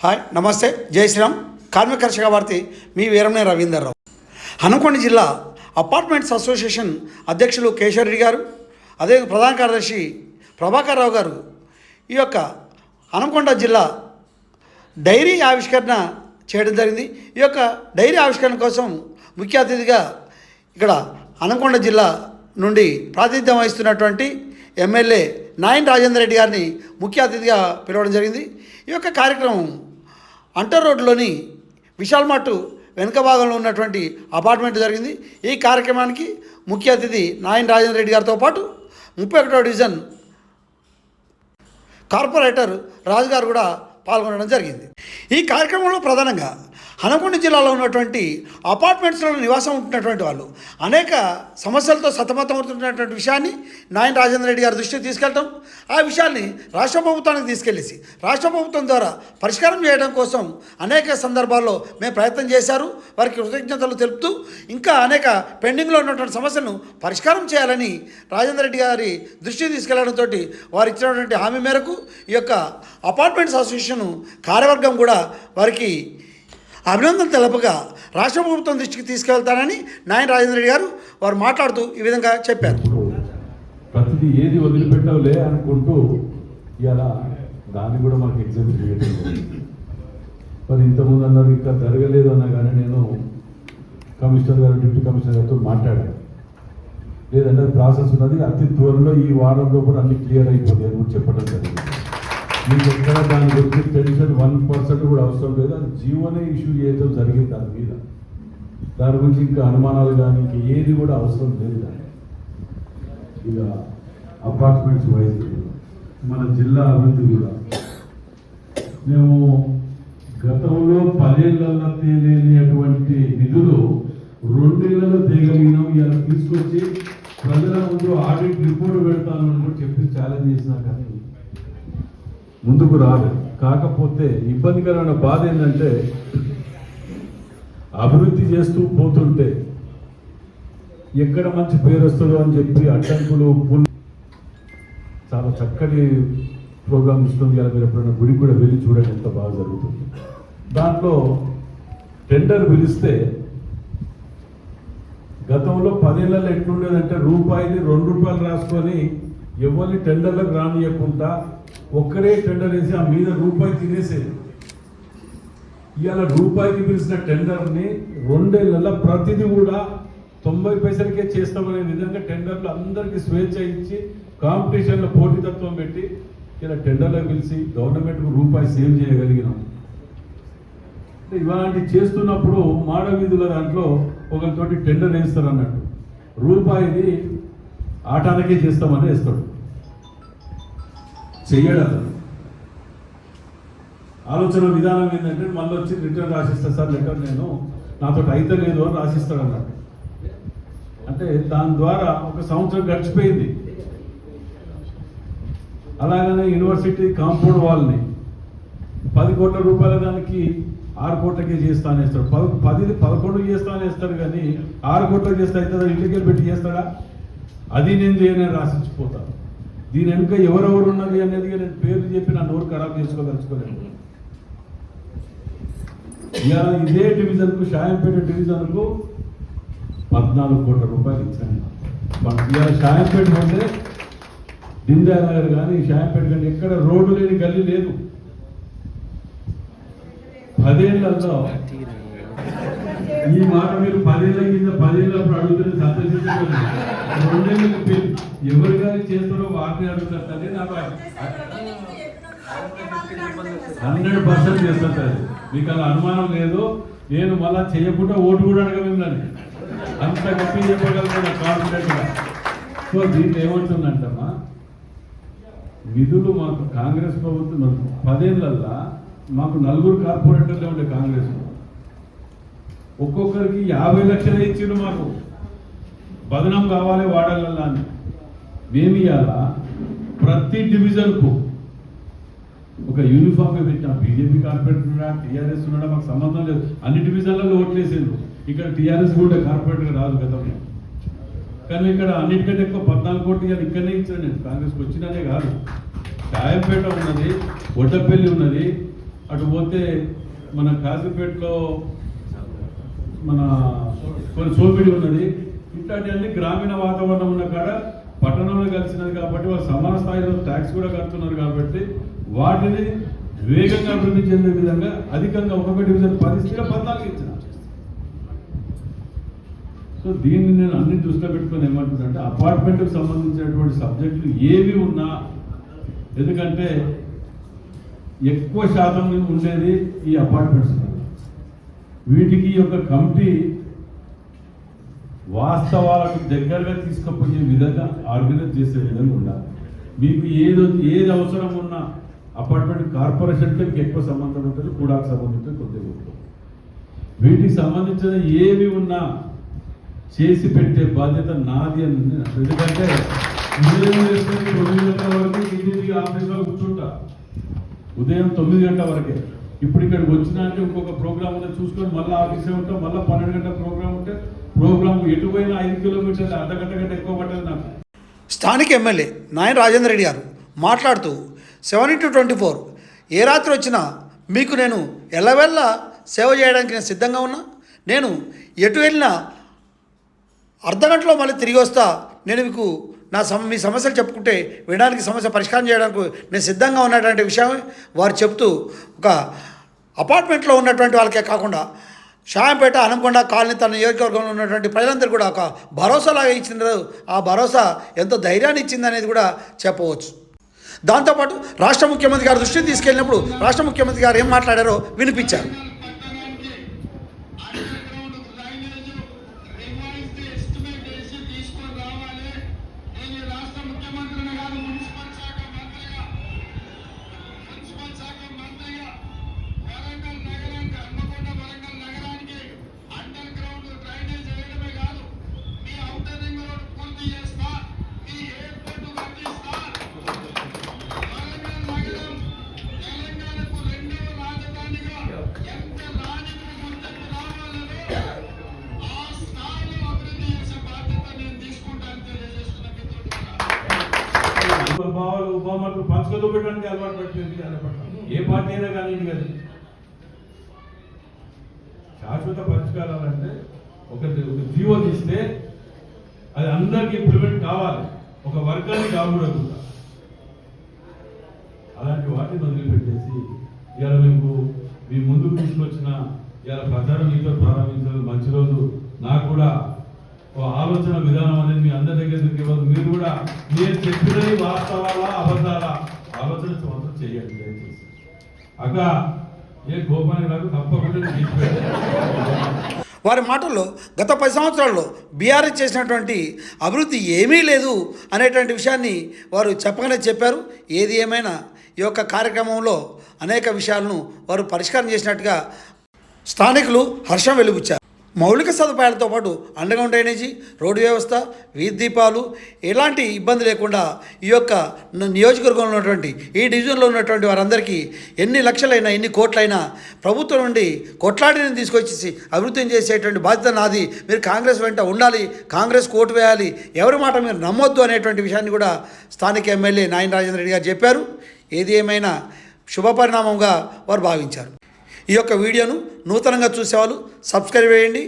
Hi నమస్తే జై శ్రీరామ్. కార్మిక కర్షక వార్తి మీ వీరమనే రవీందర్రావు. హనుమకొండ జిల్లా అపార్ట్మెంట్స్ అసోసియేషన్ అధ్యక్షులు కేశవరెడ్డి గారు, అదే ప్రధాన కార్యదర్శి ప్రభాకర్ రావు గారు ఈ యొక్క హనుమకొండ జిల్లా డైరీ ఆవిష్కరణ చేయడం జరిగింది. ఈ యొక్క డైరీ ఆవిష్కరణ కోసం ముఖ్య అతిథిగా ఇక్కడ హనుమకొండ జిల్లా నుండి ప్రాతినిధ్యం వహిస్తున్నటువంటి ఎమ్మెల్యే నాయన్ రాజేందర్ రెడ్డి గారిని ముఖ్య అతిథిగా పిలవడం జరిగింది. ఈ యొక్క కార్యక్రమం అంటర్ రోడ్లోని విశాల్ మార్ట్ వెనుక భాగంలో ఉన్నటువంటి అపార్ట్మెంట్ జరిగింది. ఈ కార్యక్రమానికి ముఖ్య అతిథి నాయన్ రాజేందర్ రెడ్డి గారితో పాటు 31వ డివిజన్ కార్పొరేటర్ రాజు గారు కూడా పాల్గొనడం జరిగింది. ఈ కార్యక్రమంలో ప్రధానంగా హనుమకొండ జిల్లాలో ఉన్నటువంటి అపార్ట్మెంట్స్లో నివాసం ఉంటున్నటువంటి వాళ్ళు అనేక సమస్యలతో సతమతమవుతున్నటువంటి విషయాన్ని నాయన్ రాజేందర్ రెడ్డి గారి దృష్టికి తీసుకెళ్ళటం, ఆ విషయాన్ని రాష్ట్ర ప్రభుత్వానికి తీసుకెళ్ళేసి రాష్ట్ర ప్రభుత్వం ద్వారా పరిష్కారం చేయడం కోసం అనేక సందర్భాల్లో మేము ప్రయత్నం చేశారు. వారికి కృతజ్ఞతలు తెలుపుతూ ఇంకా అనేక పెండింగ్లో ఉన్నటువంటి సమస్యలను పరిష్కారం చేయాలని రాజేందర్ రెడ్డి గారి దృష్టికి తీసుకెళ్లడంతో వారు ఇచ్చినటువంటి హామీ మేరకు ఈ యొక్క అపార్ట్మెంట్స్ అసోసియేషన్ కార్యవర్గం కూడా వారికి అభినందన తెలపగా రాష్ట్ర ప్రభుత్వం దృష్టికి తీసుకెళ్తానని నాయన్ రాజేందర్ రెడ్డి గారు వారు మాట్లాడుతూ ఈ విధంగా చెప్పారు. ప్రతిదీ ఏది వదిలిపెట్టవులే అనుకుంటూ ఇలా దాన్ని కూడా మాకు ఎగ్జామ్ చేయడం మరి ఇంతకుముందు అన్నారు ఇంకా జరగలేదు అన్నా కానీ నేను కమిషనర్ గారు డిప్యూటీ కమిషనర్ గారితో మాట్లాడాను. లేదంటే ప్రాసెస్ ఉన్నది, అతి త్వరలో ఈ వారంలో కూడా అన్ని క్లియర్ అయిపోతాయి అని కూడా చెప్పడం జరిగింది. మీకు ఎక్కడ దాని గురించి టెన్షన్ 1% కూడా అవసరం లేదు. అది జీవోనే ఇష్యూ చేయడం జరిగింది. దాని గురించి ఇంకా అనుమానాలు కానీ ఇంక ఏది కూడా అవసరం లేదు. దాన్ని ఇక అపార్ట్మెంట్స్ వైజ్ మన జిల్లా అభివృద్ధి కూడా మేము గతంలో 10 ఏళ్లలో తేలేనిటువంటి నిధులు 2 ఏళ్లలో తేగలిగినాం. ఇలా తీసుకొచ్చి ప్రజల ముందు ఆడిట్ రిపోర్ట్ పెడతానని కూడా చెప్పి ఛాలెంజ్ చేసినా కానీ ముందుకు రాలేదు. కాకపోతే ఇబ్బందికరమైన బాధ ఏంటంటే అభివృద్ధి చేస్తూ పోతుంటే ఎక్కడ మంచి పేరు వస్తుందో అని చెప్పి అడ్డంకులు చాలా చక్కటి ప్రోగ్రామ్ ఇస్తుంది. కదా మీరు ఎప్పుడైనా గుడికి కూడా వెళ్ళి చూడండి ఎంత బాగా జరుగుతుంది. దాంట్లో టెండర్ పిలిస్తే గతంలో 10 ఏళ్లలో ఎట్లుండేదంటే రూపాయిది 2 రూపాయలు రాసుకొని ఎవరిని టెండర్లకు రానియకుండా ఒక్కరే టెండర్ వేసి ఆ మీద రూపాయి తినేసేది. ఇవాళ రూపాయికి పిలిచిన టెండర్ని 2 ఏళ్లలో ప్రతిదీ కూడా 90 పైసలకే చేస్తామనే విధంగా టెండర్లు అందరికీ స్వేచ్ఛ ఇచ్చి కాంపిటీషన్లో పోటీతత్వం పెట్టి ఇలా టెండర్లకు పిలిచి గవర్నమెంట్కు రూపాయి సేవ్ చేయగలిగినాం. ఇలాంటి చేస్తున్నప్పుడు మాడ వీధుల దాంట్లో ఒకరితోటి టెండర్ వేస్తారు అన్నట్టు రూపాయిది ఆటానికే చేస్తామని వేస్తాడు. చెయ్యడం ఆలోచన విధానం ఏంటంటే మళ్ళీ వచ్చి రిటర్న్ రాసిస్తా సార్ లెటర్ నేను నాతో అయితే లేదు అని రాసిస్తాడు అన్నట్టు. అంటే దాని ద్వారా 1 సంవత్సరం గడిచిపోయింది. అలాగనే యూనివర్సిటీ కాంపౌండ్ వాల్ని 10 కోట్ల రూపాయల దానికి 6 కోట్లకే చేస్తా అనేస్తాడు. 11 చేస్తా అనేస్తాడు కానీ 6 కోట్లకి చేస్తా అవుతుందా? ఇంటికి పెట్టి చేస్తాడా? అది నేను చేయని రాసిచ్చిపోతాను. దీని వెనుక ఎవరెవరు ఉన్నది అనేది నేను పేర్లు చెప్పి నా నోరు ఖరాబ్ చేసుకోదలుచుకోలేను. ఇవాళ ఇదే డివిజన్కు షాయంపేట డివిజన్కు 14 కోట్ల రూపాయలు ఇచ్చాను. ఇవాళ షాయంపేట అంటే దిందాల్ నగర్ కానీ షాయంపేట కానీ ఎక్కడ రోడ్డు లేని గల్లీ లేదు. 10 ఏళ్లలో ఈ మాట మీరు 10 ఏళ్ల కింద 10 ఏళ్ళప్పుడు అడుగుతుంది సంతోషించలేదు. 2 ఏళ్ళకి ఎవరు కానీ చేస్తారో వాటిని అడుగుతారు. నాకు 100% చేస్తారు. మీకు అలా అనుమానం లేదు. నేను మళ్ళా చేయకుండా ఓటు కూడా అడగలేదని అంత గట్టి చెప్పగలుగుతున్నా కాన్ఫిడెంట్గా. సో దీంట్లో ఏమంటుందంటమ్మా, నిధులు మాకు కాంగ్రెస్ ప్రభుత్వం 10 ఏళ్ళల్లో మాకు 4 కార్పొరేటర్లే ఉండే కాంగ్రెస్. ఒక్కొక్కరికి 50 లక్షలు ఇచ్చిండు. మాకు బదనం కావాలి వాడాలల్లా అని. మేము ఇవాళ ప్రతి డివిజన్కు ఒక యూనిఫామ్ పెట్టిన బీజేపీ కార్పొరేటర్ ఉన్నాడా, టీఆర్ఎస్ ఉన్నాడా మాకు సంబంధం లేదు. అన్ని డివిజన్లలో ఓట్లేసేందుకు ఇక్కడ టీఆర్ఎస్ కూడా కార్పొరేటర్ రాదు గతంలో. కానీ ఇక్కడ అన్నిటికంటే ఎక్కువ 14 కోట్లు ఇక్కడనే ఇచ్చాను నేను. కాంగ్రెస్కి వచ్చినదే కాదు. షాయంపేట ఉన్నది, ఒడ్డపల్లి ఉన్నది, అటు పోతే మన కాజీపేటలో మన కొన్ని సోపిడి ఉన్నది. ఇట్లాంటివన్నీ గ్రామీణ వాతావరణం ఉన్న కాడ పట్టణంలో కలిసినది కాబట్టి వాళ్ళు సమాన స్థాయిలో ట్యాక్స్ కూడా కడుతున్నారు కాబట్టి వాటిని వేగంగా అభివృద్ధి చెందే విధంగా అధికంగా 1 డివిజన్ 10 ఇస్తే 14 ఇచ్చిన. సో దీన్ని నేను అన్ని దృష్టిలో పెట్టుకొని ఏమంటుందంటే అపార్ట్మెంట్కి సంబంధించినటువంటి సబ్జెక్టులు ఏవి ఉన్నా, ఎందుకంటే ఎక్కువ శాతం ఉండేది ఈ అపార్ట్మెంట్స్, వీటికి ఒక కమిటీ వాస్తవాలకు దగ్గరగా తీసుకుపోయే విధంగా ఆర్గనైజ్ చేసే విధంగా ఉండాలి. మీకు ఏది అవసరం ఉన్నా అపార్ట్మెంట్ కార్పొరేషన్తో ఎక్కువ సంబంధం ఉంటుంది, కూడా సంబంధించి కొద్దిగా ఉంటుంది. వీటికి సంబంధించిన ఏవి ఉన్నా చేసి పెట్టే బాధ్యత నాది అని. ఎందుకంటే 9 గంటల వరకు ఇంటికి ఆఫీస్లో కూర్చుంటా, ఉదయం 9 గంటల వరకే. ఇప్పుడు ఇక్కడికి వచ్చినా అంటే ఇంకొక ప్రోగ్రామ్ ఉంటే చూసుకొని మళ్ళీ ఆఫీసే ఉంటాం, మళ్ళీ 12 గంటల ప్రోగ్రామ్ ఉంటే ప్రోగ్రామ్ ఎటు పోయినా 5 కిలోమీటర్లు అర్ధగంట కంటే ఎక్కువ పట్టదు నాకు. స్థానిక ఎమ్మెల్యే నాయన రాజేందర్ రెడ్డి గారు మాట్లాడుతూ 7/24 ఏ రాత్రి వచ్చినా మీకు నేను ఎల్లవెల్ల సేవ చేయడానికి నేను సిద్ధంగా ఉన్నా. నేను ఎటు వెళ్ళినా అర్ధగంటలో మళ్ళీ తిరిగి వస్తా. నేను మీకు మీ సమస్యలు చెప్పుకుంటే వినడానికి, సమస్య పరిష్కారం చేయడానికి నేను సిద్ధంగా ఉన్నటువంటి విషయం వారు చెప్తూ ఒక అపార్ట్మెంట్లో ఉన్నటువంటి వాళ్ళకే కాకుండా షాయంపేట, హనంకొండ కాలనీ తన నియోజకవర్గంలో ఉన్నటువంటి ప్రజలందరూ కూడా ఒక భరోసాలాగా ఇచ్చింది. ఆ భరోసా ఎంతో ధైర్యాన్ని ఇచ్చింది అనేది కూడా చెప్పవచ్చు. దాంతోపాటు రాష్ట్ర ముఖ్యమంత్రి గారి దృష్టికి తీసుకెళ్ళినప్పుడు రాష్ట్ర ముఖ్యమంత్రి గారు ఏం మాట్లాడారో వినిపించారు. బావలు పంచుకతో పెట్టడానికి అలవాటు పట్టింది. ఏ పార్టీ అయినా కానీ కదా, శాశ్వత పరిష్కారాలంటే ఒక జీవో తీస్తే అది అందరికి ఇంప్లిమెంట్ కావాలి, ఒక వర్గాన్ని కాకూడదు. అలాంటి వాటిని వదిలిపెట్టేసి ఇవాళ మీ ముందుకు తీసుకొచ్చిన ఇవాళ ప్రచారం మీతో ప్రారంభించడం మంచి రోజు. నాకు కూడా ఆలోచన విధానం అనేది మీ అందరి దగ్గరికి ఇవ్వదు. మీరు కూడా నేను చెప్పినది వాస్తవాలా అబద్ధాలా ఆలోచన మాత్రం చేయండి దయచేసి. అక్క ఏ గోపాని గారు తప్పకుండా వారి మాటల్లో గత 10 సంవత్సరాల్లో బీఆర్ఎస్ చేసినటువంటి అభివృద్ధి ఏమీ లేదు అనేటువంటి విషయాన్ని వారు చెప్పగానే చెప్పారు. ఏది ఏమైనా ఈ యొక్క కార్యక్రమంలో అనేక విషయాలను వారు పరిష్కారం చేసినట్టుగా స్థానికులు హర్షం వెలుబుచ్చారు. మౌలిక సదుపాయాలతో పాటు అండర్గ్రౌండ్ డ్రైనేజీ, రోడ్డు వ్యవస్థ, వీధి దీపాలు ఎలాంటి ఇబ్బంది లేకుండా ఈ యొక్క నియోజకవర్గంలో ఉన్నటువంటి ఈ డివిజన్లో ఉన్నటువంటి వారందరికీ ఎన్ని లక్షలైనా ఎన్ని కోట్లైనా ప్రభుత్వం నుండి కొట్లాడిని తీసుకొచ్చేసి అభివృద్ధిని చేసేటువంటి బాధ్యత నాది. మీరు కాంగ్రెస్ వెంట ఉండాలి, కాంగ్రెస్ ఓటు వేయాలి, ఎవరి మాట మీరు నమ్మొద్దు అనేటువంటి విషయాన్ని కూడా స్థానిక ఎమ్మెల్యే నాయన రాజేంద్ర రెడ్డి గారు చెప్పారు. ఏది ఏమైనా శుభపరిణామంగా వారు భావించారు. ఈ యొక్క వీడియోను నూతనంగా చూసేవాళ్ళు సబ్స్క్రైబ్ చేయండి,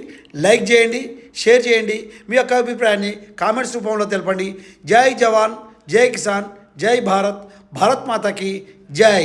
లైక్ చేయండి, షేర్ చేయండి. మీ యొక్క అభిప్రాయాన్ని కామెంట్స్ రూపంలో తెలపండి. జై జవాన్, జై కిసాన్, జై భారత్, భారత్ మాతాకి జై.